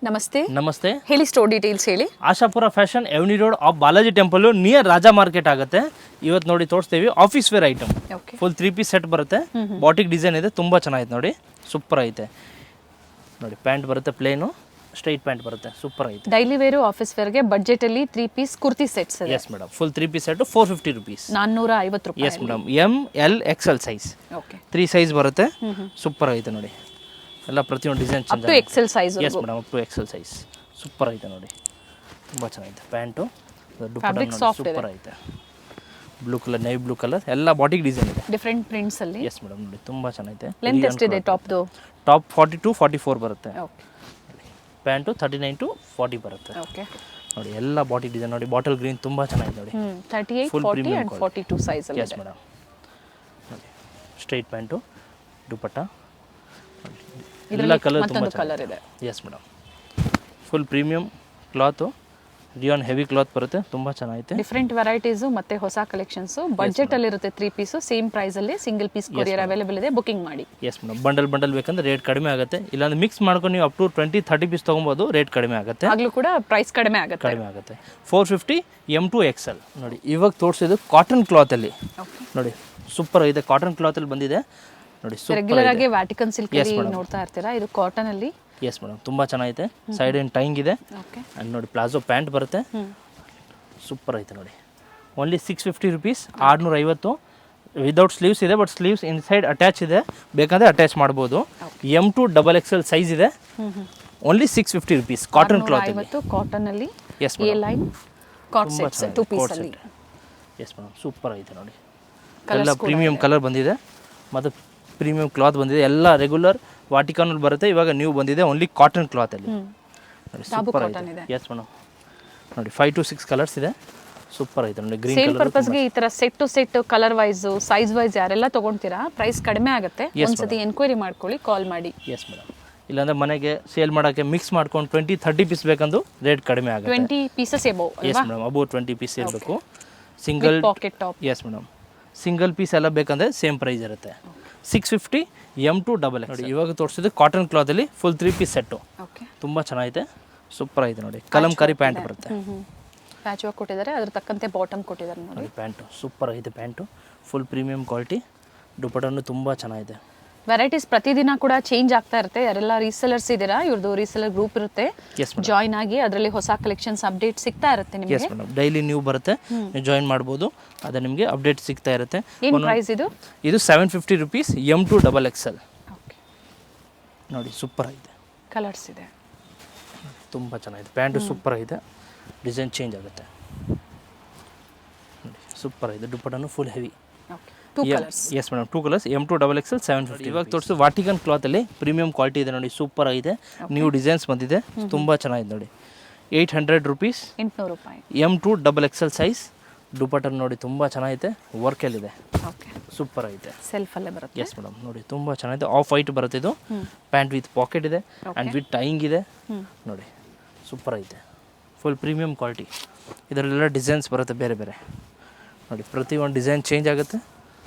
ನಮಸ್ತೆ ನಮಸ್ತೆ ಹೇಳಿ ಸ್ಟೋರ್ ಡೀಟೇಲ್ಸ್ ಹೇಳಿ. Ashapura fashion avenue road off Balaji temple near Raja market ಆಗುತ್ತೆ. ಇವತ್ತು ನೋಡಿ ತೋರಿಸ್ತೀವಿ office wear item. Okay full 3 piece set ಬರುತ್ತೆ. ಬಾಟಿಕ್ ಡಿಸೈನ್ ಇದೆ, ತುಂಬ ಚೆನ್ನಾಗಿದೆ ನೋಡಿ, ಸೂಪರ್ ಐತೆ ನೋಡಿ. ಪ್ಯಾಂಟ್ ಬರುತ್ತೆ, ಪ್ಲೇನು ಸ್ಟ್ರೈಟ್ ಪ್ಯಾಂಟ್ ಬರುತ್ತೆ, ಸೂಪರ್ ಐತೆ. ಡೈಲಿ ವೇರು ಆಫೀಸ್ ವೇರ್ಗೆ ಬಡ್ಜೆಟ್ ಅಲ್ಲಿ 3 ಪೀಸ್ ಕುರ್ತಿ ಸೆಟ್ಸ್ ಇದೆ. Yes madam, full 3 piece set 450 rupees, 450 ರೂಪಾಯಿ. Yes madam. M L XL size, okay 3 size ಬರುತ್ತೆ, ಸೂಪರ್ ಐತೆ ನೋಡಿ. ಎಲ್ಲ ಪ್ರತಿಯೊಂದು design up to XL size. Yes madam, up to XL size, super ಐತೆ ನೋಡಿ, ತುಂಬ ಚೆನ್ನಾಗಿದೆ. ಪ್ಯಾಂಟು ಫ್ಯಾಬ್ರಿಕ್ ಸಾಫ್ಟ್ ಸೂಪರ್ ಐತೆ, blue colour, navy blue colour, ಎಲ್ಲ ಬಾಟಿಕ್ ಡಿಸೈನ್ ಇದೆ, ಡಿಫರೆಂಟ್ ಪ್ರಿಂಟ್ಸ್ ಅಲ್ಲಿ. ಎಸ್ ಮೇಡಮ್ ನೋಡಿ, ತುಂಬ ಚೆನ್ನಾಗಿದೆ. ಲೆಂತ್ ಎಷ್ಟಿದೆ ಟಾಪ್ದು? ಟಾಪ್ 42 44 ಬರುತ್ತೆ. ಓಕೆ ಪ್ಯಾಂಟು 39 to 40 ಬರುತ್ತೆ ಓಕೆ ನೋಡಿ. ಎಲ್ಲ ಬಾಟಿಕ್ ಡಿಸೈನ್ ನೋಡಿ, ಬಾಟಲ್ ಗ್ರೀನ್ ತುಂಬ ಚೆನ್ನಾಗಿದೆ ನೋಡಿ, 38 40 and 42 ಸೈಜ್ ಅಲ್ಲಿ ಎಸ್ ಮೇಡಮ್ ನೋಡಿ. ಸ್ಟ್ರೈಟ್ ಪ್ಯಾಂಟು, ದುಪಟ್ಟ, ಎಲ್ಲ ಕಲರ್ ತುಂಬ ಕಲರ್ ಇದೆ. Yes madam, full premium cloth, rayon heavy cloth ಬರುತ್ತೆ, ತುಂಬ ಚೆನ್ನಾಗಿದೆ. ಡಿಫರೆಂಟ್ ವೆರೈಟೀಸು ಮತ್ತೆ ಹೊಸ ಕಲೆಕ್ಷನ್ಸ್ ಬಡ್ಜೆಟ್ ಅಲ್ಲಿ ಇರುತ್ತೆ. 3 ಪೀಸ್ ಸೇಮ್ ಪ್ರೈಸ್ ಅಲ್ಲಿ ಸಿಂಗಲ್ ಪೀಸ್ ಕೊರಿಯರ್ ಅವೈಲೇಬಲ್ ಇದೆ, ಬುಕಿಂಗ್ ಮಾಡಿ. ಎಸ್ ಮೇಡಮ್, ಬಂಡಲ್ ಬೇಕಂದ್ರೆ ರೇಟ್ ಕಡಿಮೆ ಆಗುತ್ತೆ, ಇಲ್ಲಾಂದ್ರೆ ಮಿಕ್ಸ್ ಮಾಡ್ಕೊಂಡು ನೀವು ಅಪ್ ಟು 20-30 ಪೀಸ್ ತೊಗೊಬೋದು, ರೇಟ್ ಕಡಿಮೆ ಆಗುತ್ತೆ. ಆಗ್ಲೂ ಕೂಡ ಪ್ರೈಸ್ ಕಡಿಮೆ ಆಗುತ್ತೆ. 450 M to XL ನೋಡಿ. ಇವಾಗ ತೋರಿಸಿದ್ದು ಕಾಟನ್ ಕ್ಲಾತಲ್ಲಿ ನೋಡಿ, ಸೂಪರ್ ಇದೆ. ಕಾಟನ್ ಕ್ಲಾತಲ್ಲಿ ಬಂದಿದೆ ನೋಡಿ, ರೆಗ್ಯುಲರ್ ಆಗಿ ವ್ಯಾಟಿಕನ್ ಸಿಲ್ಕ್ ಅಲ್ಲಿ ನೋಡ್ತಾ ಇರ್ತೀರಾ, ಇದು ಕಾಟನ್ ಅಲ್ಲಿ. ಎಸ್ ಮೇಡಮ್, ತುಂಬ ಚೆನ್ನಾಗಿದೆ. ಸೈಡ್ ಏನು ಟೈಂಗ್ ಇದೆ, ಆ್ಯಂಡ್ ನೋಡಿ ಪ್ಲಾಜೋ ಪ್ಯಾಂಟ್ ಬರುತ್ತೆ, ಸೂಪರ್ ಐತೆ ನೋಡಿ. Only 650 rupees, 650. ವಿದೌಟ್ ಸ್ಲೀವ್ಸ್ ಇದೆ, ಬಟ್ ಸ್ಲೀವ್ಸ್ ಇನ್ಸೈಡ್ ಅಟ್ಯಾಚ್ ಇದೆ, ಬೇಕಂದರೆ ಅಟ್ಯಾಚ್ ಮಾಡ್ಬೋದು. M to XXL ಸೈಜ್ ಇದೆ, only 650 rupees. Cotton cloth cotton ಅಲ್ಲಿ. Yes A line cut sets 2 piece ಅಲ್ಲಿ. ಎಸ್ ಮೇಡಮ್, ಸೂಪರ್ ಐತೆ ನೋಡಿ. ಎಲ್ಲ ಪ್ರೀಮಿಯಂ ಕಲರ್ ಬಂದಿದೆ, ಮತ್ತು ಪ್ರೀಮಿಯಂ ಕ್ಲಾತ್ ಬಂದಿದೆ. ಎಲ್ಲ ರೆಗ್ಯುಲರ್ ವಾಟಿಕಾನಲ್ಲಿ ಬರುತ್ತೆ, ಇವಾಗ ನ್ಯೂ ಬಂದಿದೆ ಓನ್ಲಿ ಕಾಟನ್ ಕ್ಲಾತಲ್ಲಿ ನೋಡಿ, ಸೂಪರ್ ಐತೆ. ಎಸ್ ಮೇಡಮ್ ನೋಡಿ, 5 to 6 ಕಲರ್ಸ್ ಇದೆ, ಸೂಪರ್ ಐತೆ ನೋಡಿ. ಗ್ರೀನ್ ಸೇಲ್ ಪರ್ಪಸ್ಗೆ ಈ ತರ set to set colour wise size wise ಯಾರೆಲ್ಲ ತಗೊಂತೀರಾ, ಪ್ರೈಸ್ ಕಡಿಮೆ ಆಗುತ್ತೆ. ಒಂದ್ಸತಿ ಎನ್ಕ್ವೈರಿ ಮಾಡ್ಕೊಳ್ಳಿ, ಕಾಲ್ ಮಾಡಿ. ಎಸ್ ಮೇಡಮ್, ಇಲ್ಲಾಂದ್ರೆ ಮನೆಗೆ ಸೇಲ್ ಮಾಡೋಕ್ಕೆ ಮಿಕ್ಸ್ ಮಾಡ್ಕೊಂಡು 20-30 ಪೀಸ್ ಬೇಕಂದು ರೇಟ್ ಕಡಿಮೆ ಆಗುತ್ತೆ. 20 pieces above. Yes madam, above 20 piece ಇರಬೇಕು. Single pocket top. Yes madam, single piece ಎಲ್ಲ ಬೇಕಂದ್ರೆ ಸೇಮ್ ಪ್ರೈಸ್ ಇರುತ್ತೆ. 650 M to XXL ನೋಡಿ. ಇವಾಗ ತೋರಿಸಿದ್ದು ಕಾಟನ್ ಕ್ಲಾತಲ್ಲಿ ಫುಲ್ 3 ಪೀಸ್ ಸೆಟ್ಟು, ತುಂಬ ಚೆನ್ನಾಗಿದೆ, ಸೂಪರ್ ಐತೆ ನೋಡಿ. ಕಲಂಕಾರಿ ಪ್ಯಾಂಟ್ ಬರುತ್ತೆ, ಪ್ಯಾಚ್ ವರ್ಕ್ ಕೊಟ್ಟಿದ್ದಾರೆ, ಅದ್ರ ತಕ್ಕಂತೆ ಬಾಟಮ್ ಕೊಟ್ಟಿದ್ದಾರೆ ನೋಡಿ. ಪ್ಯಾಂಟು ಸೂಪರ್ ಐತೆ, ಪ್ಯಾಂಟು ಫುಲ್ ಪ್ರೀಮಿಯಂ ಕ್ವಾಲಿಟಿ, ದುಪಟ್ಟನು ತುಂಬ ಚೆನ್ನಾಗಿದೆ. ವೆರೈಟೀಸ್ ಪ್ರತಿದಿನ ಕೂಡ ಚೇಂಜ್ ಆಗ್ತಾ ಇರುತ್ತೆ. ಯಾರೆಲ್ಲ ರೀಸೆಲರ್ಸ್ ಇದ್ದೀರಾ, ಇವ್ರದ್ದು ರೀಸೆಲರ್ ಗ್ರೂಪ್ ಇರುತ್ತೆ, ಜಾಯ್ನ್ ಆಗಿ ಅದರಲ್ಲಿ ಹೊಸ ಕಲೆಕ್ಷನ್ಸ್ ಅಪ್ಡೇಟ್ ಸಿಗ್ತಾ ಇರುತ್ತೆ ನಿಮಗೆ. ಎಸ್ ಮೇಡಮ್, ಡೈಲಿ ನ್ಯೂ ಬರುತ್ತೆ, ನೀವು ಜಾಯಿನ್ ಮಾಡ್ಬೋದು, ಅದು ನಿಮಗೆ ಅಪ್ಡೇಟ್ ಸಿಗ್ತಾ ಇರುತ್ತೆ. ಏನು ಪ್ರೈಸ್ ಇದು? ಇದು 750 ರುಪೀಸ್, M to XXL ನೋಡಿ, ಸೂಪರ್ ಐತೆ. ಕಲರ್ಸ್ ಇದೆ, ತುಂಬ ಚೆನ್ನಾಗಿದೆ. ಪ್ಯಾಂಟು ಸೂಪರ್ ಐತೆ, ಡಿಸೈನ್ ಚೇಂಜ್ ಆಗುತ್ತೆ ನೋಡಿ, ಸೂಪರ್ ಐತೆ. ದುಪಟ್ಟನು full heavy. Yes madam, 2 colours, M to XXL 750. ಇವಾಗ ತೋರಿಸು ವಾಟಿಕನ್ ಕ್ಲಾತಲ್ಲಿ ಪ್ರೀಮಿಯಂ ಕ್ವಾಲಿಟಿ ಇದೆ ನೋಡಿ, ಸೂಪರ್ ಆಗಿದೆ. ನ್ಯೂ ಡಿಸೈನ್ಸ್ ಬಂದಿದೆ, ತುಂಬ ಚೆನ್ನಾಗಿದೆ ನೋಡಿ. 800 ರುಪೀಸ್, 800 ರೂಪಾಯಿ. M to XXL size. ದುಪಟ್ಟನ್ ನೋಡಿ, ತುಂಬ ಚೆನ್ನಾಗಿದೆ, ವರ್ಕಲ್ಲಿದೆ, ಸೂಪರ್ ಐತೆ. ಸೆಲ್ಫ್ ಅಲ್ಲೇ ಬರುತ್ತೆ. ಎಸ್ ಮೇಡಮ್ ನೋಡಿ, ತುಂಬ ಚೆನ್ನಾಗಿದೆ. ಆಫ್ ವೈಟ್ ಬರುತ್ತೆ ಇದು, ಪ್ಯಾಂಟ್ ವಿತ್ ಪಾಕೆಟ್ ಇದೆ ಆ್ಯಂಡ್ ವಿತ್ ಟೈಂಗ್ ಇದೆ ನೋಡಿ, ಸೂಪರ್ ಐತೆ. Full premium quality. ಇದರಲ್ಲೆಲ್ಲ ಡಿಸೈನ್ಸ್ ಬರುತ್ತೆ ಬೇರೆ ಬೇರೆ ನೋಡಿ, ಪ್ರತಿ ಒಂದು ಡಿಸೈನ್ ಚೇಂಜ್ ಆಗುತ್ತೆ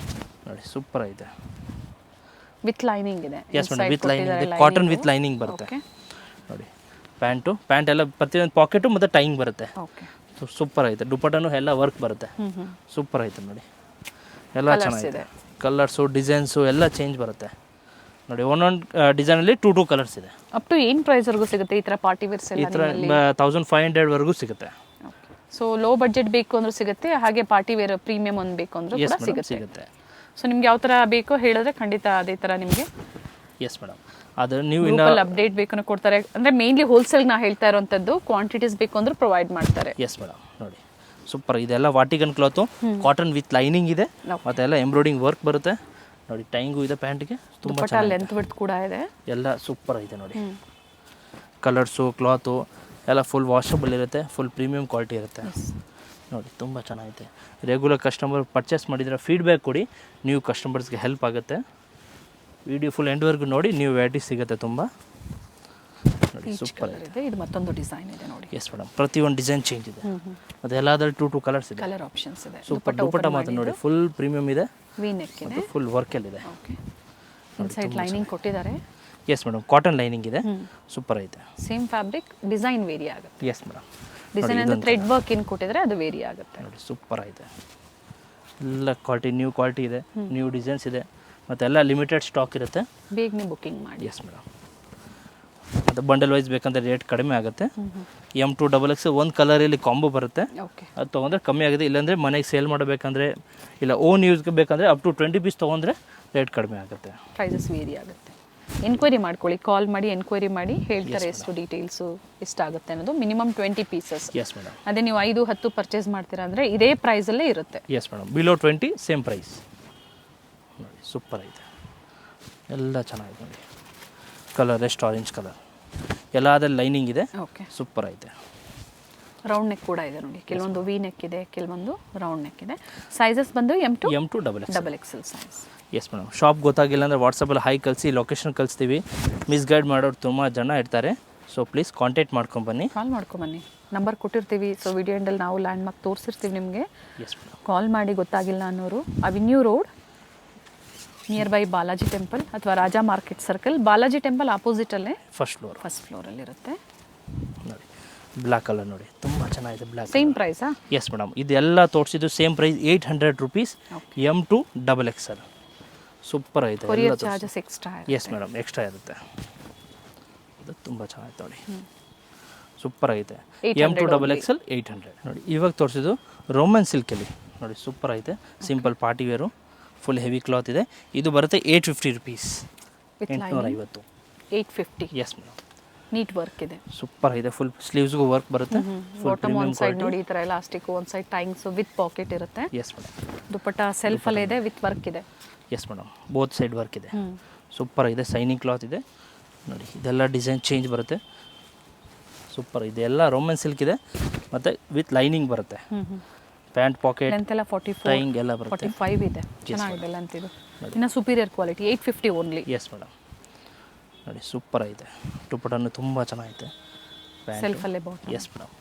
ನೋಡಿ, ಸೂಪರ್ ಐತೆ. ವಿತ್ ಲೈನಿಂಗ್ ಇದೆ. ಎಸ್ ಮೇಡಮ್, ವಿತ್ ಲೈನಿಂಗ್ ಇದೆ, ಕಾಟನ್ ವಿತ್ ಲೈನಿಂಗ್ ಬರುತ್ತೆ ನೋಡಿ. ಪ್ಯಾಂಟ್ ಎಲ್ಲ ಪ್ರತಿಯೊಂದು ಪಾಕೆಟು ಮತ್ತು ಟೈಂಗ್ ಬರುತ್ತೆ, ಸೂಪರ್ ಐತೆ. ದುಪಟ್ಟನು ಎಲ್ಲ ವರ್ಕ್ ಬರುತ್ತೆ, ಸೂಪರ್ ಐತೆ ನೋಡಿ. ಎಲ್ಲ ಚೆನ್ನಾಗಿದೆ. ಕಲರ್ಸು ಡಿಸೈನ್ಸು ಎಲ್ಲ ಚೇಂಜ್ ಬರುತ್ತೆ ನೋಡಿ. ಒಂದೊಂದು ಡಿಸೈನಲ್ಲಿ 2 ಕಲರ್ಸ್ ಇದೆ. ಅಪ್ ಟು ಏನು ಪ್ರೈಸ್ವರೆಗೂ ಸಿಗುತ್ತೆ ಈ ಥರ ಪಾರ್ಟಿ ವೇರ್ಸ್ ಎಲ್ಲ? ಈ ಥರ 1500 ವರೆಗೂ ಸಿಗುತ್ತೆ. ಸೊ ಲೋ ಬಡ್ಜೆಟ್ ಬೇಕು ಅಂದ್ರೂ ಸಿಗುತ್ತೆ, ಹಾಗೆ ಪಾರ್ಟಿ ವೇರ್ ಪ್ರೀಮಿಯಂ ಒಂದು ಬೇಕು ಅಂದ್ರೂ ಕೂಡ ಸಿಗುತ್ತೆ. ಸೊ ನಿಮ್ಗೆ ಯಾವ ಥರ ಬೇಕೋ ಹೇಳಿದ್ರೆ ಖಂಡಿತ ಅದೇ ಥರ ನಿಮಗೆ. ಎಸ್ ಮೇಡಮ್, ಅದು ನೀವು ಅಪ್ಡೇಟ್ ಬೇಕು ಕೊಡ್ತಾರೆ. ಅಂದರೆ ಮೇನ್ಲಿ ಹೋಲ್ಸೇಲ್ ನಾ ಹೇಳ್ತಾ ಇರೋಂಥದ್ದು, ಕ್ವಾಂಟಿಟೀಸ್ ಬೇಕು ಅಂದ್ರೆ ಪ್ರೊವೈಡ್ ಮಾಡ್ತಾರೆ. ಎಸ್ ಮೇಡಮ್ ನೋಡಿ, ಸೂಪರ್. ಇದೆಲ್ಲ ವಾಟಿಕನ್ ಕ್ಲಾತು, ಕಾಟನ್ ವಿತ್ ಲೈನಿಂಗ್ ಇದೆ, ಮತ್ತೆಲ್ಲ ಎಂಬ್ರಾಯ್ಡಿಂಗ್ ವರ್ಕ್ ಬರುತ್ತೆ ನೋಡಿ. ಟೈಂಗು ಇದೆ ಪ್ಯಾಂಟ್ಗೆ, ತುಂಬ ಲೆಂತ್ ವಿಡ್ತ್ ಕೂಡ ಇದೆ, ಎಲ್ಲ ಸೂಪರ್ ಇದೆ ನೋಡಿ. ಕಲರ್ಸು ಕ್ಲಾತು ಎಲ್ಲ ಫುಲ್ ವಾಷಬಲ್ ಇರುತ್ತೆ, ಫುಲ್ ಪ್ರೀಮಿಯಂ ಕ್ವಾಲಿಟಿ ಇರುತ್ತೆ ನೋಡಿ, ತುಂಬ ಚೆನ್ನಾಗಿದೆ. ರೆಗ್ಯುಲರ್ ಕಸ್ಟಮರ್ ಪರ್ಚೇಸ್ ಮಾಡಿದರೆ ಫೀಡ್ಬ್ಯಾಕ್ ಕೊಡಿ, ನೀವು ಕಸ್ಟಮರ್ಸ್ಗೆ ಹೆಲ್ಪ್ ಆಗುತ್ತೆ. ವಿಡಿಯೋ ಫುಲ್ ಎಂಡ್ವರೆಗೂ ನೋಡಿ, ನೀವು ವೆರೈಟಿ ಸಿಗುತ್ತೆ ತುಂಬ ನೋಡಿ, ಸೂಪರ್ ಇದೆ. ಇದು ಮತ್ತೊಂದು ಡಿಸೈನ್ ಇದೆ ನೋಡಿ. ಎಸ್ ಮೇಡಮ್, ಪ್ರತಿಯೊಂದು ಡಿಸೈನ್ ಚೇಂಜ್ ಇದೆ, ಮತ್ತು ಎಲ್ಲಾದ್ರಲ್ಲಿ 2 ಕಲರ್ಸ್ ಇದೆ, ಕಲರ್ ಆಪ್ಷನ್ಸ್ ಇದೆ. ಸೂಪರ್. ದುಪಟ್ಟ ಮಾತ್ರ ನೋಡಿ, ಫುಲ್ ಪ್ರೀಮಿಯಂ ಇದೆ, ವಿ ನೆಕ್ ಇದೆ, ಫುಲ್ ವರ್ಕಲ್ಲಿ ಇದೆ. ಇನ್ಸೈಡ್ ಲೈನಿಂಗ್ ಕೊಟ್ಟಿದ್ದಾರೆ. ಎಸ್ ಮೇಡಮ್ ಕಾಟನ್ ಲೈನಿಂಗ್ ಇದೆ, ಸೂಪರ್ ಐತೆ. ಸೇಮ್ ಫ್ಯಾಬ್ರಿಕ್, ಡಿಸೈನ್ ವೇರಿ ಆಗುತ್ತೆ. ಎಸ್ ಮೇಡಮ್, ಡಿಸೈನ್ ಅಂದರೆ ಥ್ರೆಡ್ ವರ್ಕ್ ಏನು ಕೊಟ್ಟಿದ್ರೆ ಅದು ವೇರಿ ಆಗುತ್ತೆ. ನೋಡಿ ಸೂಪರ್ ಐತೆ. ಎಲ್ಲ ಕ್ವಾಲಿಟಿ, ನ್ಯೂ ಕ್ವಾಲಿಟಿ ಇದೆ, ನ್ಯೂ ಡಿಸೈನ್ಸ್ ಇದೆ, ಮತ್ತೆಲ್ಲ ಲಿಮಿಟೆಡ್ ಸ್ಟಾಕ್ ಇರುತ್ತೆ. ಬೇಗನೆ ಬುಕ್ಕಿಂಗ್ ಮಾಡಿ. Yes madam. ಅದು ಬಂಡಲ್ ವೈಸ್ ಬೇಕಂದ್ರೆ ರೇಟ್ ಕಡಿಮೆ ಆಗುತ್ತೆ. M2XX ಒಂದು ಕಲರಲ್ಲಿ ಕಾಂಬೋ ಬರುತ್ತೆ, ಓಕೆ. ಅದು ತೊಗೊಂಡ್ರೆ ಕಮ್ಮಿ ಆಗುತ್ತೆ. ಇಲ್ಲಾಂದರೆ ಮನೆಗೆ ಸೇಲ್ ಮಾಡಬೇಕಂದ್ರೆ ಇಲ್ಲ ಓನ್ ಯೂಸ್ಗೆ ಬೇಕಂದರೆ ಅಪ್ ಟು 20 ಪೀಸ್ ತೊಗೊಂಡ್ರೆ ರೇಟ್ ಕಡಿಮೆ ಆಗುತ್ತೆ. ಪ್ರೈಸಸ್ ವೇರಿ ಆಗುತ್ತೆ. ಎನ್ಕ್ವೈರಿ ಮಾಡ್ಕೊಳ್ಳಿ, ಕಾಲ್ ಮಾಡಿ ಎನ್ಕ್ವೈರಿ ಮಾಡಿ ಹೇಳ್ತಾರೆ ಎಷ್ಟು ಡೀಟೇಲ್ಸು ಎಷ್ಟಾಗುತ್ತೆ ಅನ್ನೋದು. Minimum 20 pieces. Yes madam. ಅದೇ ನೀವು 5-10 ಪರ್ಚೇಸ್ ಮಾಡ್ತೀರಾ ಅಂದರೆ ಇದೇ ಪ್ರೈಸಲ್ಲೇ ಇರುತ್ತೆ. Yes madam, below 20 same price. ನೋಡಿ ಸೂಪರ್ ಐತೆ, ಎಲ್ಲ ಚೆನ್ನಾಗಿದೆ ನೋಡಿ. ಕಲರ್ ಎಷ್ಟು ಆರೆಂಜ್ ಕಲರ್, ಎಲ್ಲ ಅದ್ರಲ್ಲಿ ಲೈನಿಂಗ್ ಇದೆ, ಓಕೆ. ಸೂಪರ್ ಐತೆ. ರೌಂಡ್ ನೆಕ್ ಕೂಡ ಇದೆ ನೋಡಿ, ಕೆಲವೊಂದು ವಿ ನೆಕ್ ಇದೆ, ಕೆಲವೊಂದು ರೌಂಡ್ ನೆಕ್ ಇದೆ. ಸೈಜಸ್ ಬಂದು M2XX size. Yes madam. Shop ಗೊತ್ತಾಗಿಲ್ಲ ಅಂದರೆ ವಾಟ್ಸಪ್ಪಲ್ಲಿ ಹೈ ಕಳಿಸಿ, ಲೊಕೇಶನ್ ಕಳಿಸ್ತೀವಿ. ಮಿಸ್ಗೈಡ್ ಮಾಡೋರು ತುಂಬ ಜನ ಇರ್ತಾರೆ, ಸೊ ಪ್ಲೀಸ್ ಕಾಂಟ್ಯಾಕ್ಟ್ ಮಾಡ್ಕೊಂಬನ್ನಿ, ಕಾಲ್ ಮಾಡ್ಕೊಂಬನ್ನಿ. ನಂಬರ್ ಕೊಟ್ಟಿರ್ತೀವಿ, ಸೊ ವಿಡಿಯೋ ಎಂಡಲ್ಲಿ ನಾವು ಲ್ಯಾಂಡ್ ಮಾರ್ಕ್ ತೋರಿಸಿರ್ತೀವಿ ನಿಮಗೆ. Yes madam. ಕಾಲ್ ಮಾಡಿ ಗೊತ್ತಾಗಿಲ್ಲ ಅನ್ನೋರು avenue road near by Balaji temple ಅಥವಾ Raja market circle. Balaji temple ಆಪೋಸಿಟಲ್ಲೇ ಫಸ್ಟ್ ಫ್ಲೋರಲ್ಲಿರುತ್ತೆ. ನೋಡಿ ಬ್ಲ್ಯಾಕ್ ಕಲರ್ ನೋಡಿ, ತುಂಬ ಚೆನ್ನಾಗಿದೆ ಬ್ಲ್ಯಾಕ್. ಸೇಮ್ ಪ್ರೈಸಾ? Yes madam. ಇದೆಲ್ಲ ತೋರಿಸಿದ್ದು same price, 800 rupees. M2XX super ಐತೆ. Courier charges extra. Yes madam, extra ಇರುತ್ತೆ. ಅದು ತುಂಬ ಚೆನ್ನಾಗಿದೆ ನೋಡಿ, ಸೂಪರ್ ಐತೆ. M2XX 800. ನೋಡಿ ಇವಾಗ ತೋರಿಸಿದ್ದು ರೋಮನ್ ಸಿಲ್ಕಲ್ಲಿ ನೋಡಿ, ಸೂಪರ್ ಐತೆ. Simple party wear, full heavy cloth ಇದೆ. ಇದು ಬರುತ್ತೆ 850 rupees. 850. 850. Yes madam. Neat work ಇದೆ, ಸೂಪರ್ ಇದೆ. ಫುಲ್ ಸ್ಲೀವ್ಸ್ಗೂ ವರ್ಕ್ ಬರುತ್ತೆ. ಬಾಟಮ್ ಒಂದು ಸೈಡ್ ನೋಡಿ ಈ ಥರ ಎಲಾಸ್ಟಿಕ್, ಒಂದು ಸೈಡ್ ಟೈಂಗ್ಸು ವಿತ್ ಪಾಕೆಟ್ ಇರುತ್ತೆ. Yes madam. ದುಪಟ್ಟ ಸೆಲ್ಫಲ್ಲೇ ಇದೆ, ವಿತ್ ವರ್ಕ್ ಇದೆ. Yes madam, both side work ಇದೆ, ಸೂಪರ್ ಇದೆ. ಸೈನಿಂಗ್ ಕ್ಲಾತ್ ಇದೆ ನೋಡಿ, ಇದೆಲ್ಲ ಡಿಸೈನ್ ಚೇಂಜ್ ಬರುತ್ತೆ, ಸೂಪರ್ ಇದೆ. ಎಲ್ಲ ರೋಮನ್ ಸಿಲ್ಕ್ ಇದೆ, ಮತ್ತು ವಿತ್ ಲೈನಿಂಗ್ ಬರುತ್ತೆ. ಪ್ಯಾಂಟ್ ಪಾಕೆಟ್ ಲೆಂತ್ ಎಲ್ಲ 44, ಟೈಂಗ್ ಎಲ್ಲ ಬರುತ್ತೆ. 45 ಇದೆ, ಚೆನ್ನಾಗಿದೆ ಲೆಂತ್. ಇದು ಇನ್ನು superior quality, 850 only. S madam. ನೋಡಿ ಸೂಪರ್ ಐತೆ. ದುಪಟ್ಟನು ತುಂಬ ಚೆನ್ನಾಗೈತೆ. ಸೆಲ್ಫಲ್ಲೇ ಬಾಟಮ್. S madam.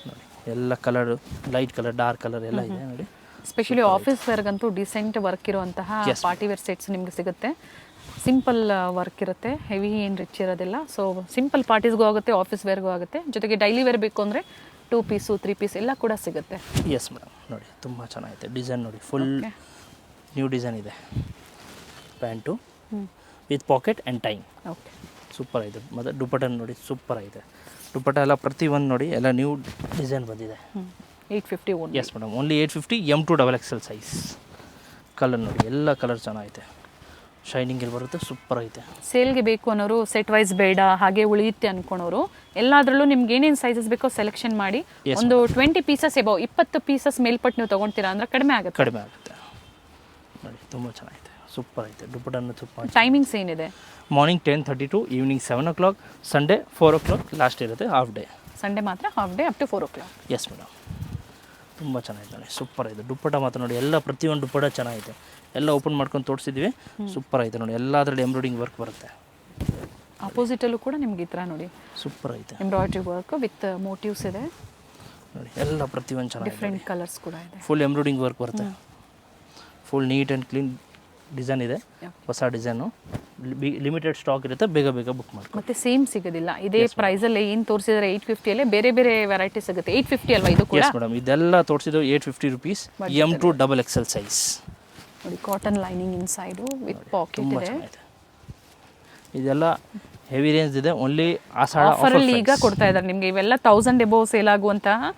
ನೋಡಿ ಎಲ್ಲ colour, light colour, dark colour ಎಲ್ಲ ಇದೆ ನೋಡಿ. ಸ್ಪೆಷಲಿ ಆಫೀಸ್ ವೇರ್ಗಂತೂ ಡಿಸೆಂಟ್ ವರ್ಕ್ ಇರುವಂತಹ ಪಾರ್ಟಿ ವೇರ್ ಸೆಟ್ಸ್ ನಿಮಗೆ ಸಿಗುತ್ತೆ. ಸಿಂಪಲ್ ವರ್ಕ್ ಇರುತ್ತೆ, ಹೆವಿ ಏನು ರಿಚ್ ಇರೋದಿಲ್ಲ. ಸೊ ಸಿಂಪಲ್ ಪಾರ್ಟೀಸ್ಗೂ ಆಗುತ್ತೆ, ಆಫೀಸ್ ವೇರ್ಗೂ ಆಗುತ್ತೆ. ಜೊತೆಗೆ ಡೈಲಿ ವೇರ್ ಬೇಕು ಅಂದರೆ 2 ಪೀಸು 3 ಪೀಸ್ ಎಲ್ಲ ಕೂಡ ಸಿಗುತ್ತೆ. S madam. ನೋಡಿ ತುಂಬ ಚೆನ್ನಾಗೈತೆ ಡಿಸೈನ್ ನೋಡಿ, ಫುಲ್ ನ್ಯೂ ಡಿಸೈನ್ ಇದೆ. Pant with packet and ಟೈಂಗ್, okay, super ಇದೆ. ಮತ್ತು ದುಪಟ್ಟನ ನೋಡಿ ಸೂಪರ್ ಇದೆ. ದುಪಟ್ಟ ಎಲ್ಲ ಪ್ರತಿಯೊಂದು ನೋಡಿ ಎಲ್ಲ ನ್ಯೂ ಡಿಸೈನ್ ಬಂದಿದೆ. 850 only. S madam, only 850. M2XX size. Colour ನೋಡಿ, ಎಲ್ಲ ಕಲರ್ ಚೆನ್ನಾಗೈತೆ, ಶೈನಿಂಗ್ ಇಲ್ಲಿ ಬರುತ್ತೆ, ಸೂಪರ್ ಐತೆ. ಸೇಲ್ಗೆ ಬೇಕು ಅನ್ನೋರು, ಸೆಟ್ ವೈಸ್ ಬೇಡ ಹಾಗೆ ಉಳಿಯುತ್ತೆ ಅನ್ಕೊಳೋರು, ಎಲ್ಲದರಲ್ಲೂ ನಿಮ್ಗೆ ಏನೇನು ಸೈಜಸ್ ಬೇಕೋ ಸೆಲೆಕ್ಷನ್ ಮಾಡಿ. ಒಂದು 20 ಪೀಸಸ್ ಎಬೋ 20 ಪೀಸಸ್ ಮೇಲ್ಪಟ್ಟು ನೀವು ತೊಗೊಳ್ತೀರಾ ಅಂದರೆ ಕಡಿಮೆ ಆಗುತ್ತೆ. ನೋಡಿ ತುಂಬ ಚೆನ್ನಾಗೈತೆ, ಸೂಪರ್ ಐತೆ. ದುಪಟ್ಟನ್ನು ಸೂಪರ್. ಟೈಮಿಂಗ್ಸ್ ಏನಿದೆ? Morning 10:30 to evening 7 o'clock. Sunday 4 o'clock last ಇರುತ್ತೆ, ಹಾಫ್ ಡೇ. ಸಂಡೇ ಮಾತ್ರ half day up to 4 o'clock. Yes madam. ತುಂಬ ಚೆನ್ನಾಗಿದೆ ನೋಡಿ, ಸೂಪರ್ ಇದೆ. ದುಪ್ಪಟ್ಟ ಮಾತ್ರ ನೋಡಿ, ಎಲ್ಲ ಪ್ರತಿಯೊಂದು ದುಪ್ಪಟ್ಟ ಚೆನ್ನಾಗಿದೆ. ಎಲ್ಲ ಓಪನ್ ಮಾಡ್ಕೊಂಡು ತೋರಿಸಿದ್ವಿ, ಸೂಪರ್ ಐತೆ ನೋಡಿ. ಎಲ್ಲ ಅದರಲ್ಲಿ ಎಂಬ್ರಾಯ್ಡಿಂಗ್ ವರ್ಕ್ ಬರುತ್ತೆ. ಆಪೋಸಿಟಲ್ಲೂ ಕೂಡ ನಿಮ್ಗೆ ಈ ಥರ ನೋಡಿ ಸೂಪರ್ ಐತೆ, ಎಂಬ್ರಾಯ್ಡ್ರಿ ವರ್ಕ್ ವಿತ್ ಮೋಟಿವ್ಸ್ ಇದೆ ನೋಡಿ. ಎಲ್ಲ ಪ್ರತಿಯೊಂದು ಚೆನ್ನಾಗಿದೆ, ಡಿಫ್ರೆಂಟ್ ಕಲರ್ಸ್ ಕೂಡ ಇದೆ. ಫುಲ್ ಎಂಬ್ರಾಯ್ಡಿಂಗ್ ವರ್ಕ್ ಬರುತ್ತೆ, full neat and clean design ಇದೆ. ಹೊಸ ಡಿಸೈನು, ಲಿಮಿಟೆಡ್ ಸ್ಟಾಕ್ ಇರುತ್ತೆ, ಬೇಗ ಬೇಗ ಬುಕ್ ಮಾಡಿ. ಮತ್ತೆ ಸೇಮ್ ಸಿಗೋದಿಲ್ಲ, ಇದೇ ಪ್ರೈಸಲ್ಲೇ ಏನು ತೋರಿಸಿದರೆ 850 ಬೇರೆ ಬೇರೆ ವೆರೈಟಿ ಸಿಗುತ್ತೆ. 850 ಅಲ್ವಾ ಇದು ಕೂಡ? ಎಸ್ ಮೇಡಮ್, ಇದೆಲ್ಲ ತೋರಿಸಿದ್ದು 850 rupees. M2XX ಸೈಜ್ ನೋಡಿ. Cotton lining inside with packet ಇದೆ. ಇದೆಲ್ಲ ಹೆವಿ ರೇಂಜ್ ಇದೆ. ಓನ್ಲಿ ಆಫರಲ್ಲಿ ಈಗ ಕೊಡ್ತಾ ಇದ್ದಾರೆ ನಿಮಗೆ. ಇವೆಲ್ಲ 1000 ಎಬೋ ಸೇಲ್ ಆಗುವಂತಹ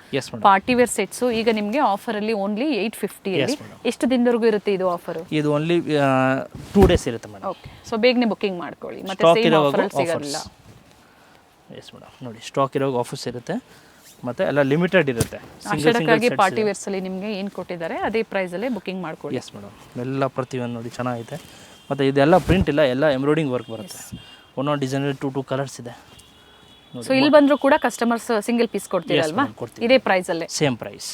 ಪಾರ್ಟಿ ವೇರ್ ಸೆಟ್ಸು ಈಗ ನಿಮಗೆ ಆಫರಲ್ಲಿ ಓನ್ಲಿ 850 ಅಲ್ಲಿ. ಎಷ್ಟು ದಿನದವರೆಗೂ ಇರುತ್ತೆ ಇದು ಆಫರು? ಇದು ಓನ್ಲಿ 2 days ಇರುತ್ತೆ ಮೇಡಮ್. ಓಕೆ, ಸೊ ಬೇಗನೆ ಬುಕ್ಕಿಂಗ್ ಮಾಡ್ಕೊಳ್ಳಿ. ಮತ್ತೆ ಸೇಮ್ ಆಫರಲ್ಲಿ ಸಿಗೋದಿಲ್ಲ. ಎಸ್ ಮೇಡಮ್, ನೋಡಿ ಸ್ಟಾಕ್ ಇರೋವಾಗ ಆಫರ್ಸ್ ಇರುತ್ತೆ, ಮತ್ತೆ ಎಲ್ಲ ಲಿಮಿಟೆಡ್ ಇರುತ್ತೆ. ಆಷಾಢಕ್ಕಾಗಿ ಪಾರ್ಟಿ ವೇರ್ಸ್ ಅಲ್ಲಿ ನಿಮಗೆ ಏನು ಕೊಟ್ಟಿದ್ದಾರೆ ಅದೇ ಪ್ರೈಸಲ್ಲೇ ಬುಕ್ಕಿಂಗ್ ಮಾಡ್ಕೊಳ್ಳಿ. ಎಸ್ ಮೇಡಮ್, ಎಲ್ಲ ಪ್ರತಿಯೊಂದು ನೋಡಿ ಚೆನ್ನಾಗಿದೆ. ಮತ್ತು ಇದೆಲ್ಲ ಪ್ರಿಂಟ್ ಇಲ್ಲ, ಎಲ್ಲ ಎಂಬ್ರಾಯ್ಡಿಂಗ್ ವರ್ಕ್ ಬರುತ್ತೆ. ಒಂದೊಂದು ಡಿಸೈನಲ್ಲಿ 2 ಕಲರ್ಸ್ ಇದೆ. ಸೊ ಇಲ್ಲಿ ಬಂದರೂ ಕೂಡ ಕಸ್ಟಮರ್ಸ್ ಸಿಂಗಲ್ ಪೀಸ್ ಕೊಡ್ತೀರಲ್ವಾ? ಇದೇ ಪ್ರೈಸಲ್ಲೇ ಸೇಮ್ ಪ್ರೈಸ್.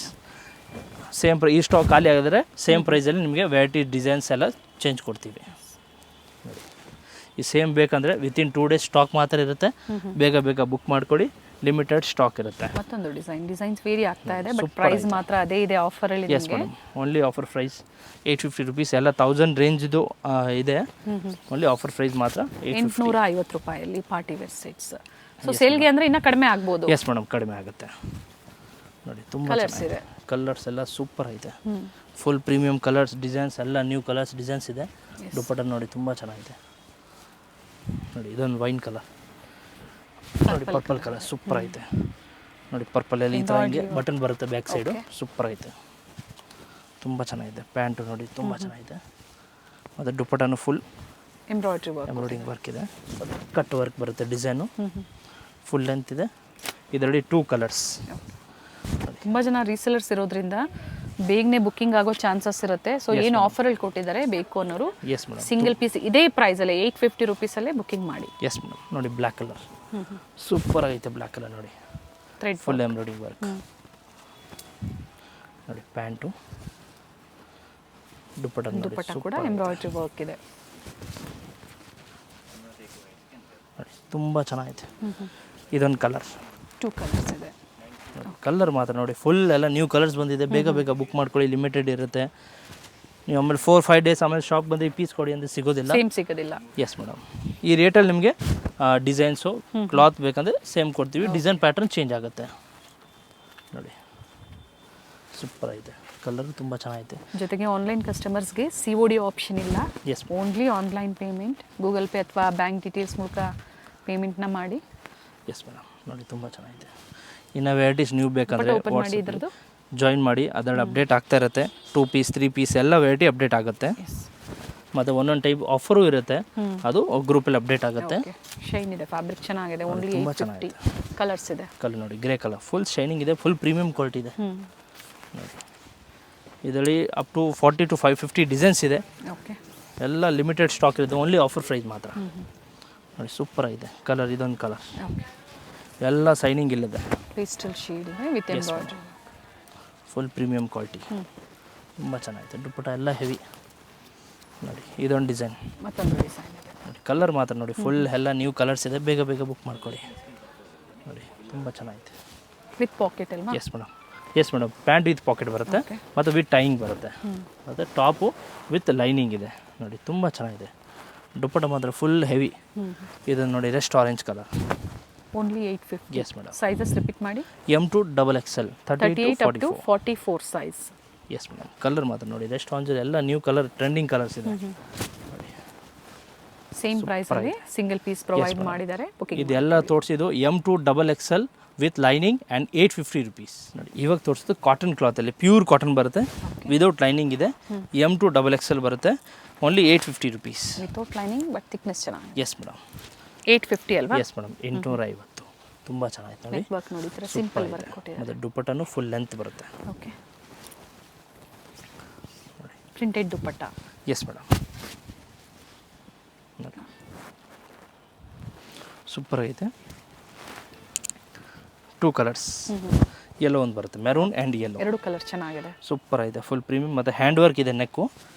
ಈ ಸ್ಟಾಕ್ ಖಾಲಿ ಆಗಿದ್ರೆ ಸೇಮ್ ಪ್ರೈಸಲ್ಲಿ ನಿಮಗೆ ವೆರೈಟಿ ಡಿಸೈನ್ಸ್ ಎಲ್ಲ ಚೇಂಜ್ ಕೊಡ್ತೀವಿ. ಈ ಸೇಮ್ ಬೇಕಂದರೆ ವಿತಿನ್ 2 days ಸ್ಟಾಕ್ ಮಾತ್ರ ಇರುತ್ತೆ, ಬೇಗ ಬೇಗ ಬುಕ್ ಮಾಡ್ಕೊಳ್ಳಿ. ಲಿಮಿಟೆಡ್ ಸ್ಟಾಕ್ ಇರುತ್ತೆ. ಮತ್ತೊಂದು ಡಿಸೈನ್ಸ್ ವೇರಿ ಆಗ್ತಾ ಇದೆ, ಬಟ್ ಪ್ರೈಸ್ ಮಾತ್ರ ಅದೇ ಇದೆ ಆಫರಲ್ಲಿ yes madam, only offer price 850 rupees. ಎಲ್ಲ 1000 ರೇಂಜ್ದು ಇದೆ. ಓನ್ಲಿ ಆಫರ್ ಪ್ರೈಸ್ ಮಾತ್ರ 850 ರೂಪಾಯಲ್ಲಿ ಪಾರ್ಟಿ ವೇರ್ ಸೆಟ್ಸ್. ಸೊ ಸೇಲ್ಗೆ ಅಂದರೆ ಇನ್ನೂ ಕಡಿಮೆ ಆಗ್ಬೋದು. ಎಸ್ ಮೇಡಮ್, ಕಡಿಮೆ ಆಗುತ್ತೆ ನೋಡಿ. ತುಂಬ ಕಲರ್ಸ್ ಇದೆ, ಕಲರ್ಸ್ ಎಲ್ಲ ಸೂಪರ್ ಐತೆ. ಫುಲ್ ಪ್ರೀಮಿಯಂ ಕಲರ್ಸ್, ಡಿಸೈನ್ಸ್ ಎಲ್ಲ ನ್ಯೂ ಕಲರ್ಸ್ ಡಿಸೈನ್ಸ್ ಇದೆ. ದುಪ್ಪಟ್ಟ ನೋಡಿ ತುಂಬ ಚೆನ್ನಾಗಿದೆ ನೋಡಿ. ಇದೊಂದು ವೈನ್ ಕಲರ್ ನೋಡಿ, ಪರ್ಪಲ್ ಕಲರ್ ಸೂಪರ್ ಐತೆ ನೋಡಿ. ಪರ್ಪಲಲ್ಲಿ ಈ ಥರ ಹಿಂಗೆ ಬಟನ್ ಬರುತ್ತೆ ಬ್ಯಾಕ್ ಸೈಡು, ಸೂಪರ್ ಐತೆ, ತುಂಬ ಚೆನ್ನಾಗಿದೆ. ಪ್ಯಾಂಟು ನೋಡಿ ತುಂಬ ಚೆನ್ನಾಗಿದೆ. ಮತ್ತು ದುಪ್ಪಟ್ಟನು ಫುಲ್ ಎಂಬ್ರಾಯ್ಡ್ರಿಂಗ್ ವರ್ಕ್ ಇದೆ, ಕಟ್ ವರ್ಕ್ ಬರುತ್ತೆ. ಡಿಸೈನು ಫುಲ್ ಲೆಂತ್ ಇದೆ. ಇದರಲ್ಲಿ 2 ಕಲರ್ಸ್. ತುಂಬ ಜನ ರೀಸೆಲರ್ಸ್ ಇರೋದ್ರಿಂದ ಬೇಗನೆ ಬುಕ್ಕಿಂಗ್ ಆಗೋ ಚಾನ್ಸಸ್ ಇರುತ್ತೆ. ಸೊ ಏನು ಆಫರಲ್ಲಿ ಕೊಟ್ಟಿದ್ದಾರೆ ಬೇಕು ಅನ್ನೋರು ಎಸ್ ಮೇಡಮ್, ಸಿಂಗಲ್ ಪೀಸ್ ಇದೇ ಪ್ರೈಸಲ್ಲೇ 850 ರೂಪೀಸಲ್ಲೇ ಬುಕ್ಕಿಂಗ್ ಮಾಡಿ. ಎಸ್ ಮೇಡಮ್ ನೋಡಿ. ಬ್ಲ್ಯಾಕ್ ಕಲರ್ ಸೂಪರ್ ಆಗೈತೆ. ಬ್ಲ್ಯಾಕ್ ಕಲರ್ ನೋಡಿ, ಥ್ರೆಡ್ ಫುಲ್ ಎಂಬ್ರಾಯ್ಡ್ರಿಂಗ್ ವರ್ಕ್ ನೋಡಿ. ಪ್ಯಾಂಟು ದುಪ್ಪಟ್ಟ ಕೂಡ ಎಂಬ್ರಾಯ್ಡ್ರಿ ವರ್ಕ್ ಇದೆ ನೋಡಿ, ತುಂಬ ಚೆನ್ನಾಗಿದೆ. ಇದೊಂದು ಕಲರ್, 2 ಕಲರ್ಸ್ ಇದೆ. ಕಲರ್ ಮಾತ್ರ ನೋಡಿ, ಫುಲ್ ಎಲ್ಲ ನ್ಯೂ ಕಲರ್ಸ್ ಬಂದಿದೆ. ಬೇಗ ಬೇಗ ಬುಕ್ ಮಾಡ್ಕೊಳ್ಳಿ, ಲಿಮಿಟೆಡ್ ಇರುತ್ತೆ. ನೀವು ಆಮೇಲೆ 4-5 ಡೇಸ್ ಆಮೇಲೆ ಶಾಪ್ ಬಂದು ಈ ಪೀಸ್ ಕೊಡಿ ಅಂದರೆ ಸಿಗೋದಿಲ್ಲ. ಸೇಮ್ ಸಿಗೋದಿಲ್ಲ. ಎಸ್ ಮೇಡಮ್, ಈ ರೇಟಲ್ಲಿ ನಿಮಗೆ ಡಿಸೈನ್ಸು ಕ್ಲಾತ್ ಬೇಕಂದರೆ ಸೇಮ್ ಕೊಡ್ತೀವಿ. ಡಿಸೈನ್ ಪ್ಯಾಟರ್ನ್ ಚೇಂಜ್ ಆಗುತ್ತೆ ನೋಡಿ. ಸೂಪರ್ ಐತೆ, ಕಲರ್ ತುಂಬ ಚೆನ್ನಾಗೈತೆ. ಜೊತೆಗೆ ಆನ್ಲೈನ್ ಕಸ್ಟಮರ್ಸ್ಗೆ COD ಆಪ್ಷನ್ ಇಲ್ಲ. Yes, only online payment, Google Pay ಅಥವಾ ಬ್ಯಾಂಕ್ ಡೀಟೇಲ್ಸ್ ಮೂಲಕ ಪೇಮೆಂಟ್ನ ಮಾಡಿ. ಎಸ್ ಮೇಡಮ್ ನೋಡಿ, ತುಂಬ ಚೆನ್ನಾಗಿದೆ. ಇನ್ನು ವೆರೈಟೀಸ್ ನೀವು ಬೇಕಂದರೆ ಇದ್ರದ್ದು ಜಾಯಿನ್ ಮಾಡಿ, ಅದರಲ್ಲಿ ಅಪ್ಡೇಟ್ ಆಗ್ತಾ ಇರುತ್ತೆ. 2 ಪೀಸ್ 3 ಪೀಸ್ ಎಲ್ಲ ವೆರೈಟಿ ಅಪ್ಡೇಟ್ ಆಗುತ್ತೆ. ಮತ್ತು ಒಂದೊಂದು ಟೈಪ್ ಆಫರು ಇರುತ್ತೆ, ಅದು ಗ್ರೂಪಲ್ಲಿ ಅಪ್ಡೇಟ್ ಆಗುತ್ತೆ. ಶೈನ್ ಇದೆ, ಫ್ಯಾಬ್ರಿಕ್ ಚೆನ್ನಾಗಿದೆ. ಓನ್ಲಿ ತುಂಬ 850 ಚೆನ್ನಾಗಿದೆ. ಕಲರ್ಸ್ ಇದೆ. ಕಲರ್ ನೋಡಿ, ಗ್ರೇ ಕಲರ್ ಫುಲ್ ಶೈನಿಂಗ್ ಇದೆ, ಫುಲ್ ಪ್ರೀಮಿಯಂ ಕ್ವಾಲಿಟಿ ಇದೆ ನೋಡಿ. ಇದರಲ್ಲಿ ಅಪ್ ಟು 40 to 550 ಡಿಸೈನ್ಸ್ ಇದೆ. ಓಕೆ, ಎಲ್ಲ ಲಿಮಿಟೆಡ್ ಸ್ಟಾಕ್ ಇರುತ್ತೆ, ಓನ್ಲಿ ಆಫರ್ ಪ್ರೈಸ್ ಮಾತ್ರ ನೋಡಿ. ಸೂಪರ್ ಆಗಿದೆ ಕಲರ್. ಇದೊಂದು ಕಲರ್ ಎಲ್ಲ ಶೈನಿಂಗ್ ಇಲ್ಲದೆ ಪೇಸ್ಟಲ್ ಶೇಡ್ ಇದೆ with embroidery, full premium quality, ತುಂಬ ಚೆನ್ನಾಗಿದೆ. ದುಪ್ಪಟ್ಟ ಎಲ್ಲ ಹೆವಿ ನೋಡಿ. ಇದೊಂದು ಡಿಸೈನ್, ಮತ್ತೊಂದು ಡಿಸೈನ್ ಇದೆ ನೋಡಿ. ಕಲರ್ ಮಾತ್ರ ನೋಡಿ, ಫುಲ್ ಎಲ್ಲ ನ್ಯೂ ಕಲರ್ಸ್ ಇದೆ. ಬೇಗ ಬೇಗ ಬುಕ್ ಮಾಡ್ಕೊಳ್ಳಿ ನೋಡಿ, ತುಂಬ ಚೆನ್ನಾಗಿದೆ. ವಿತ್ ಪಾಕೆಟ್ ಅಲ್ವಾ? Yes madam, yes madam. Pant with packet ಬರುತ್ತೆ ಮತ್ತು ವಿತ್ ಟೈಯಿಂಗ್ ಬರುತ್ತೆ. ಮತ್ತು ಟಾಪು ವಿತ್ ಲೈನಿಂಗ್ ಇದೆ ನೋಡಿ, ತುಂಬ ಚೆನ್ನಾಗಿದೆ. ದುಪ್ಪಟ್ಟ ಮಾತ್ರ ಫುಲ್ ಹೆವಿ. ಇದನ್ನು ನೋಡಿ, rest orange colour, only 850. Yes madam. Sizes repeat ಮಾಡಿ. M to XXL 38 to 44 size. Yes madam. Colour ಮಾತ್ರ ನೋಡಿ, ರೆಸ್ಟ್ ಆರೆಂಜ್ ಎಲ್ಲ ನ್ಯೂ ಕಲರ್, ಟ್ರೆಂಡಿಂಗ್ ಕಲರ್ಸ್ ಇದೆ ನೋಡಿ. ಸೇಮ್ ಪ್ರೈಸಲ್ಲಿ ಸಿಂಗಲ್ ಪೀಸ್ ಪ್ರೊವೈಡ್ ಮಾಡಿದ್ದಾರೆ. ಇದೆಲ್ಲ ತೋರಿಸಿದ್ದು M to XXL with lining and 850 rupees ನೋಡಿ. ಇವಾಗ ತೋರಿಸಿದ್ದು ಕಾಟನ್ ಕ್ಲಾತಲ್ಲಿ, ಪ್ಯೂರ್ ಕಾಟನ್ ಬರುತ್ತೆ, ವಿದೌಟ್ ಲೈನಿಂಗ್ ಇದೆ. M to XXL ಬರುತ್ತೆ, only 850 rupees. Without lining but thickness ಚೆನ್ನಾಗಿದೆ. Yes madam. 850 ಅಲ್ವಾ? Yes madam, 850. ತುಂಬ ಚೆನ್ನಾಗಿತ್ತು ನೋಡಿ. ವರ್ಕ್ ನೋಡಿ, ಸಿಂಪಲ್ ವರ್ಕ್ ಕೊಟ್ಟಿದ್ದಾರೆ. ಮತ್ತು ದುಪ್ಪಟ್ಟನು ಫುಲ್ ಲೆಂತ್ ಬರುತ್ತೆ. ಓಕೆ, ಪ್ರಿಂಟೆಡ್ ದುಪ್ಪಟ್ಟ. ಎಸ್ ಮೇಡಮ್ ನೋಡಿ, ಸೂಪರ್ ಆಗೈತೆ. 2 ಕಲರ್ಸ್, ಯೆಲ್ಲೋ ಒಂದು ಬರುತ್ತೆ, ಮೆರೂನ್ ಆ್ಯಂಡ್ ಯೆಲ್ಲೋ. 2 ಕಲರ್ ಚೆನ್ನಾಗಿದೆ. ಸೂಪರ್ ಆಗಿದೆ, ಫುಲ್ ಪ್ರೀಮಿಯಂ. ಮತ್ತು ಹ್ಯಾಂಡ್ ವರ್ಕ್ ಇದೆ, ನೆಕ್ಕು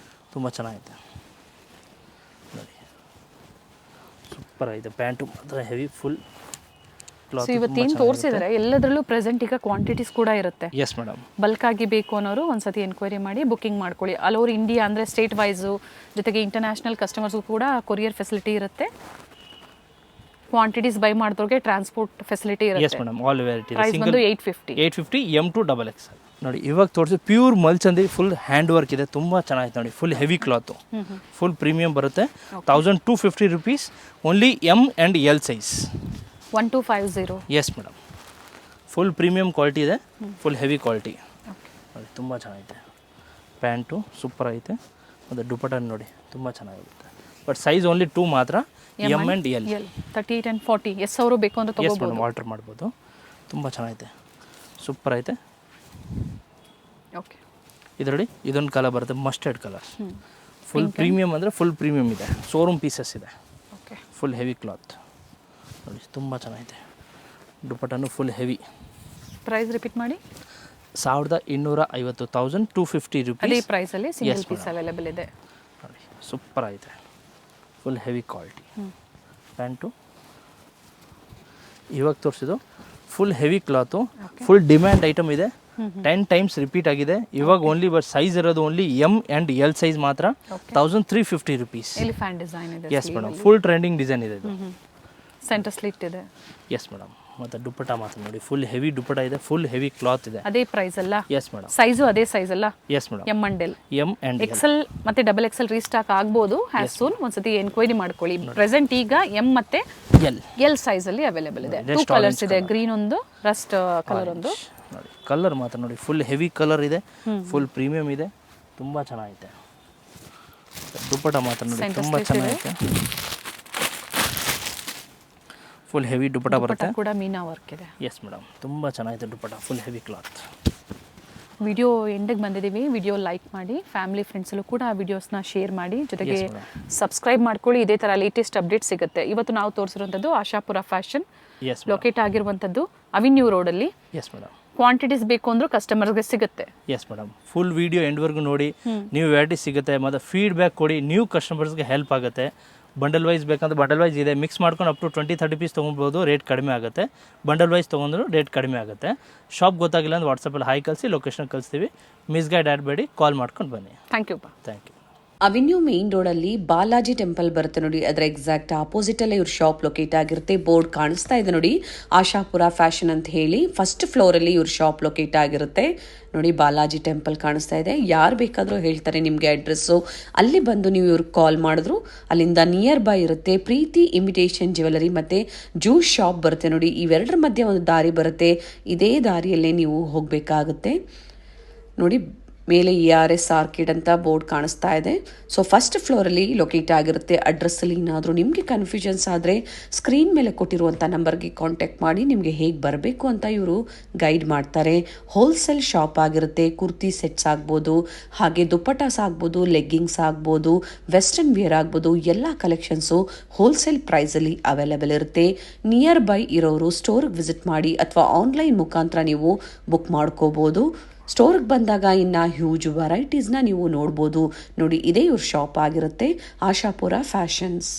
ತುಂಬ ಚೆನ್ನಾಗಿದೆ ನೋಡಿ. ಸೂಪರ್ ಆಗಿದೆ. ಪ್ಯಾಂಟು ಮಾತ್ರ ಹೆವಿ, ಫುಲ್ ಸೊ ಇವತ್ತೇನು ತೋರಿಸಿದ್ದಾರೆ ಎಲ್ಲದರಲ್ಲೂ ಪ್ರೆಸೆಂಟ್ ಈಗ ಕ್ವಾಂಟಿಟೀಸ್ ಕೂಡ ಇರುತ್ತೆ. Yes madam. ಬಲ್ಕ್ ಆಗಿ ಬೇಕು ಅನ್ನೋರು ಒಂದ್ಸತಿ ಎನ್ಕ್ವೈರಿ ಮಾಡಿ ಬುಕ್ಕಿಂಗ್ ಮಾಡ್ಕೊಳ್ಳಿ. ಆಲ್ ಓವರ್ ಇಂಡಿಯಾ ಅಂದರೆ ಸ್ಟೇಟ್ ವೈಸು, ಜೊತೆಗೆ ಇಂಟರ್ನ್ಯಾಷನಲ್ ಕಸ್ಟಮರ್ಸ್ಗೂ ಕೂಡ ಕೊರಿಯರ್ ಫೆಸಿಲಿಟಿ ಇರುತ್ತೆ. ಕ್ವಾಂಟಿಟೀಸ್ ಬೈ ಮಾಡಿದವ್ರಿಗೆ ಟ್ರಾನ್ಸ್ಪೋರ್ಟ್ ಫೆಸಿಲಿಟಿ ಎಸ್ ಇರುತ್ತೆ. ಮೇಡಮ್. ಆಲ್ ವೆರೈಟಿ ಪ್ರೈಸ್ ಬಂದು 850 M to XXL ನೋಡಿ. ಇವಾಗ ತೋರಿಸಿ ಪ್ಯೂರ್ ಮಲ್ಚಂದಿ, ಫುಲ್ ಹ್ಯಾಂಡ್ ವರ್ಕ್ ಇದೆ, ತುಂಬ ಚೆನ್ನಾಗಿದೆ ನೋಡಿ. Full heavy cloth, full premium ಬರುತ್ತೆ. 1250 rupees, only M and L size. 1250. Yes madam. Full premium quality ಇದೆ, ಫುಲ್ ಹೆವಿ ಕ್ವಾಲಿಟಿ ನೋಡಿ, ತುಂಬ ಚೆನ್ನಾಗಿದೆ. ಪ್ಯಾಂಟು ಸೂಪರ್ ಐತೆ. ಮತ್ತು ದುಪ್ಪಟ್ಟ ನೋಡಿ, ತುಂಬ ಚೆನ್ನಾಗಿರುತ್ತೆ. ಬಟ್ ಸೈಜ್ ಓನ್ಲಿ 2 ಮಾತ್ರ, M and L. 38 and 40 S ಅವರು ಬೇಕು ಅಂತ ಎಸ್ ತಗೋಬಹುದು. ಮೇಡಮ್, ಆರ್ಡರ್ ಮಾಡ್ಬೋದು. ತುಂಬ ಚೆನ್ನಾಗಿದೆ, ಸೂಪರ್ ಐತೆ. ಓಕೆ, ಇದರಲ್ಲಿ ಇದೊಂದು ಕಲರ್ ಬರುತ್ತೆ, ಮಸ್ಟರ್ಡ್ ಕಲರ್. ಫುಲ್ ಪ್ರೀಮಿಯಂ ಅಂದರೆ ಫುಲ್ ಪ್ರೀಮಿಯಂ ಇದೆ, ಶೋರೂಮ್ ಪೀಸಸ್ ಇದೆ. ಓಕೆ, ಫುಲ್ ಹೆವಿ ಕ್ಲಾತ್ ನೋಡಿ, ತುಂಬ ಚೆನ್ನಾಗಿದೆ. ದುಪ್ಪಟ್ಟನು ಫುಲ್ ಹೆವಿ. ಪ್ರೈಸ್ ರಿಪೀಟ್ ಮಾಡಿ. 1250, 1250 ಅದೇ rupees. ಪ್ರೈಸಲ್ಲಿ ಸಿಂಗಲ್ ಪೀಸ್ ಅವೈಲೇಬಲ್ ಇದೆ ನೋಡಿ, ಸೂಪರ್ ಐತೆ, ಫುಲ್ ಹೆವಿ ಕ್ವಾಲಿಟಿ. ಪ್ಯಾಂಟು ಇವಾಗ ತೋರಿಸಿದ್ದು full heavy cloth, full demand item ಇದೆ. 10 ಟೈಮ್ಸ್ ರಿಪೀಟ್ ಆಗಿದೆ. ಇವಾಗ ಓನ್ಲಿ ಬಟ್ ಸೈಜ್ ಇರೋದು only M and L size ಮಾತ್ರ. 1350 rupees. ಎಲಿಫೆಂಟ್ ಡಿಸೈನ್ ಇದೆ. Yes madam, full trending design ಇದೆ ಇದು. ಸೆಂಟರ್ ಸ್ಲಿಟ್ ಇದೆ. Yes madam. ಮತ್ತು ದುಪ್ಪಟ್ಟ ಮಾತ್ರ ನೋಡಿ, ಫುಲ್ ಹೆವಿ ದುಪ್ಪಟ್ಟ ಇದೆ, ಫುಲ್ ಹೆವಿ ಕ್ಲಾತ್ ಇದೆ. ಅದೇ ಪ್ರೈಸ್ ಅಲ್ಲ? Yes madam. ಸೈಜು ಅದೇ ಸೈಜ್ ಅಲ್ಲ? Yes madam. M and L. M and XL ಮತ್ತೆ ಡಬಲ್ ಎಕ್ಸೆಲ್ ರೀಸ್ಟಾಕ್ ಆಗ್ಬೋದು ಹ್ಯಾಸ್ ಸೂನ್. ಒಂದ್ಸತಿ ಎನ್ಕ್ವೈರಿ ಮಾಡ್ಕೊಳ್ಳಿ. ಪ್ರೆಸೆಂಟ್ ಈಗ ಎಮ್ ಮತ್ತೆ ಎಲ್ ಸೈಜ್ ಅಲ್ಲಿ ಅವೈಲೇಬಲ್ ಇದೆ. 2 ಕಲರ್ಸ್ ಇದೆ, ಗ್ರೀನ್ ಒಂದು, ರಸ್ಟ್ ಕಲರ್ ಒಂದು. ನೋಡಿ ಕಲರ್ ಮಾತ್ರ ನೋಡಿ, ಫುಲ್ ಹೆವಿ ಕಲರ್ ಇದೆ, ಫುಲ್ ಪ್ರೀಮಿಯಂ ಇದೆ, ತುಂಬ ಚೆನ್ನಾಗಿದೆ. ದುಪ್ಪಟ್ಟ ಮಾತ್ರ ನೋಡಿ ತುಂಬ ಚೆನ್ನಾಗಿದೆ, ಫುಲ್ ಹೆವಿ ದುಪ್ಪಟ್ಟ ಬರುತ್ತೆ. ಕೂಡ ಮೀನಾ ವರ್ಕ್ ಇದೆ. ಎಸ್ ಮೇಡಮ್, ತುಂಬ ಚೆನ್ನಾಗಿದೆ ದುಪ್ಪಟ್ಟ, ಫುಲ್ ಹೆವಿ ಕ್ಲಾತ್. ವಿಡಿಯೋ ಎಂಡಿಗೆ ಬಂದಿದ್ದೀವಿ. ವಿಡಿಯೋ ಲೈಕ್ ಮಾಡಿ, ಫ್ಯಾಮಿಲಿ ಫ್ರೆಂಡ್ಸಲ್ಲೂ ಕೂಡ ಆ ವಿಡಿಯೋಸ್ನ ಶೇರ್ ಮಾಡಿ, ಜೊತೆಗೆ ಸಬ್ಸ್ಕ್ರೈಬ್ ಮಾಡ್ಕೊಳ್ಳಿ. ಇದೇ ಥರ ಲೇಟೆಸ್ಟ್ ಅಪ್ಡೇಟ್ ಸಿಗುತ್ತೆ. ಇವತ್ತು ನಾವು ತೋರಿಸಿರುವಂಥದ್ದು ಆಶಾಪುರ ಫ್ಯಾಷನ್, ಲೊಕೇಟ್ ಆಗಿರುವಂಥದ್ದು ಅವಿನ್ಯೂ ರೋಡಲ್ಲಿ. Yes madam. ಕ್ವಾಂಟಿಟೀಸ್ ಬೇಕು ಅಂದರೂ ಕಸ್ಟಮರ್ಗೆ ಸಿಗುತ್ತೆ. ಎಸ್ ಮೇಡಮ್, ಫುಲ್ ವಿಡಿಯೋ ಎಂಡ್ವರೆಗೂ ನೋಡಿ, ನೀವು ವೆರೈಟಿ ಸಿಗುತ್ತೆ. ಮತ್ತು ಫೀಡ್ಬ್ಯಾಕ್ ಕೊಡಿ, ನ್ಯೂ ಕಸ್ಟಮರ್ಸ್ಗೆ ಹೆಲ್ಪ್ ಆಗುತ್ತೆ. ಬಂಡಲ್ ವೈಸ್ ಬೇಕಂದ್ರೆ ಬಂಡಲ್ ವೈಸ್ ಇದೆ, ಮಿಕ್ಸ್ ಮಾಡ್ಕೊಂಡು ಅಪ್ ಟು 20-30 ಪೀಸ್ ತೊಗೊಬೋದು, ರೇಟ್ ಕಡಿಮೆ ಆಗುತ್ತೆ. ಬಂಡಲ್ ವೈಸ್ ತೊಗೊಂಡ್ರು ರೇಟ್ ಕಡಿಮೆ ಆಗುತ್ತೆ. ಶಾಪ್ ಗೊತ್ತಾಗಿಲ್ಲ ಅಂದ್ರೆ ವಾಟ್ಸಪ್ಪಲ್ಲಿ ಹಾಯ್ ಕಳಿಸಿ, ಲೊಕೇಶನ್ ಕಳಿಸ್ತೀವಿ. ಮಿಸ್ಗೈಡ್ ಆಡಬೇಡಿ, ಕಾಲ್ ಮಾಡ್ಕೊಂಡು ಬನ್ನಿ. Thank you. Thank you. Avenue main ರೋಡಲ್ಲಿ ಬಾಲಾಜಿ ಟೆಂಪಲ್ ಬರುತ್ತೆ ನೋಡಿ, ಅದರ ಎಕ್ಸಾಕ್ಟ್ ಆಪೋಸಿಟ್ ಅಲ್ಲೇ ಇವ್ರ ಶಾಪ್ ಲೊಕೇಟ್ ಆಗಿರುತ್ತೆ. ಬೋರ್ಡ್ ಕಾಣಿಸ್ತಾ ಇದೆ ನೋಡಿ, ಆಶಾಪುರ ಫ್ಯಾಷನ್ ಅಂತ ಹೇಳಿ. ಫಸ್ಟ್ ಫ್ಲೋರ್ ಅಲ್ಲಿ ಇವ್ರ ಶಾಪ್ ಲೊಕೇಟ್ ಆಗಿರುತ್ತೆ ನೋಡಿ. ಬಾಲಾಜಿ ಟೆಂಪಲ್ ಕಾಣಿಸ್ತಾ ಇದೆ. ಯಾರು ಬೇಕಾದರೂ ಹೇಳ್ತಾರೆ ನಿಮಗೆ ಅಡ್ರೆಸ್ಸು. ಅಲ್ಲಿ ಬಂದು ನೀವು ಇವ್ರಿಗೆ ಕಾಲ್ ಮಾಡಿದ್ರು ಅಲ್ಲಿಂದ ನಿಯರ್ ಬೈ ಇರುತ್ತೆ. ಪ್ರೀತಿ ಇಮಿಟೇಷನ್ ಜ್ಯುವೆಲರಿ ಮತ್ತೆ ಜ್ಯೂಸ್ ಶಾಪ್ ಬರುತ್ತೆ ನೋಡಿ. ಇವೆರಡರ ಮಧ್ಯೆ ಒಂದು ದಾರಿ ಬರುತ್ತೆ, ಇದೇ ದಾರಿಯಲ್ಲೇ ನೀವು ಹೋಗಬೇಕಾಗುತ್ತೆ ನೋಡಿ. ಮೇಲೆ ERS ಆರ್ಕಿಡ್ ಅಂತ ಬೋರ್ಡ್ ಕಾಣಿಸ್ತಾ ಇದೆ. ಸೊ ಫಸ್ಟ್ ಫ್ಲೋರಲ್ಲಿ ಲೊಕೇಟ್ ಆಗಿರುತ್ತೆ. ಅಡ್ರೆಸ್ಸಲ್ಲಿ ಏನಾದರೂ ನಿಮಗೆ ಕನ್ಫ್ಯೂಷನ್ಸ್ ಆದರೆ ಸ್ಕ್ರೀನ್ ಮೇಲೆ ಕೊಟ್ಟಿರುವಂಥ ನಂಬರ್ಗೆ ಕಾಂಟ್ಯಾಕ್ಟ್ ಮಾಡಿ, ನಿಮಗೆ ಹೇಗೆ ಬರಬೇಕು ಅಂತ ಇವರು ಗೈಡ್ ಮಾಡ್ತಾರೆ. ಹೋಲ್ಸೇಲ್ ಶಾಪ್ ಆಗಿರುತ್ತೆ. ಕುರ್ತಿ ಸೆಟ್ಸ್ ಆಗ್ಬೋದು, ಹಾಗೆ ದುಪ್ಪಟಾಸ್ ಆಗ್ಬೋದು, ಲೆಗ್ಗಿಂಗ್ಸ್ ಆಗ್ಬೋದು, ವೆಸ್ಟರ್ನ್ ವೇರ್ ಆಗ್ಬೋದು, ಎಲ್ಲ ಕಲೆಕ್ಷನ್ಸು ಹೋಲ್ಸೇಲ್ ಪ್ರೈಸಲ್ಲಿ ಅವೈಲೇಬಲ್ ಇರುತ್ತೆ. ನಿಯರ್ ಬೈ ಇರೋರು ಸ್ಟೋರ್ಗೆ ವಿಸಿಟ್ ಮಾಡಿ ಅಥವಾ ಆನ್ಲೈನ್ ಮುಖಾಂತರ ನೀವು ಬುಕ್ ಮಾಡ್ಕೋಬೋದು. ಸ್ಟೋರ್ಗೆ ಬಂದಾಗ ಇನ್ನು ಹ್ಯೂಜ್ ವೆರೈಟೀಸ್ನ ನೀವು ನೋಡ್ಬೋದು ನೋಡಿ. ಇದೇ ಇವ್ರ ಶಾಪ್ ಆಗಿರುತ್ತೆ, ಆಶಾಪುರ ಫ್ಯಾಷನ್ಸ್.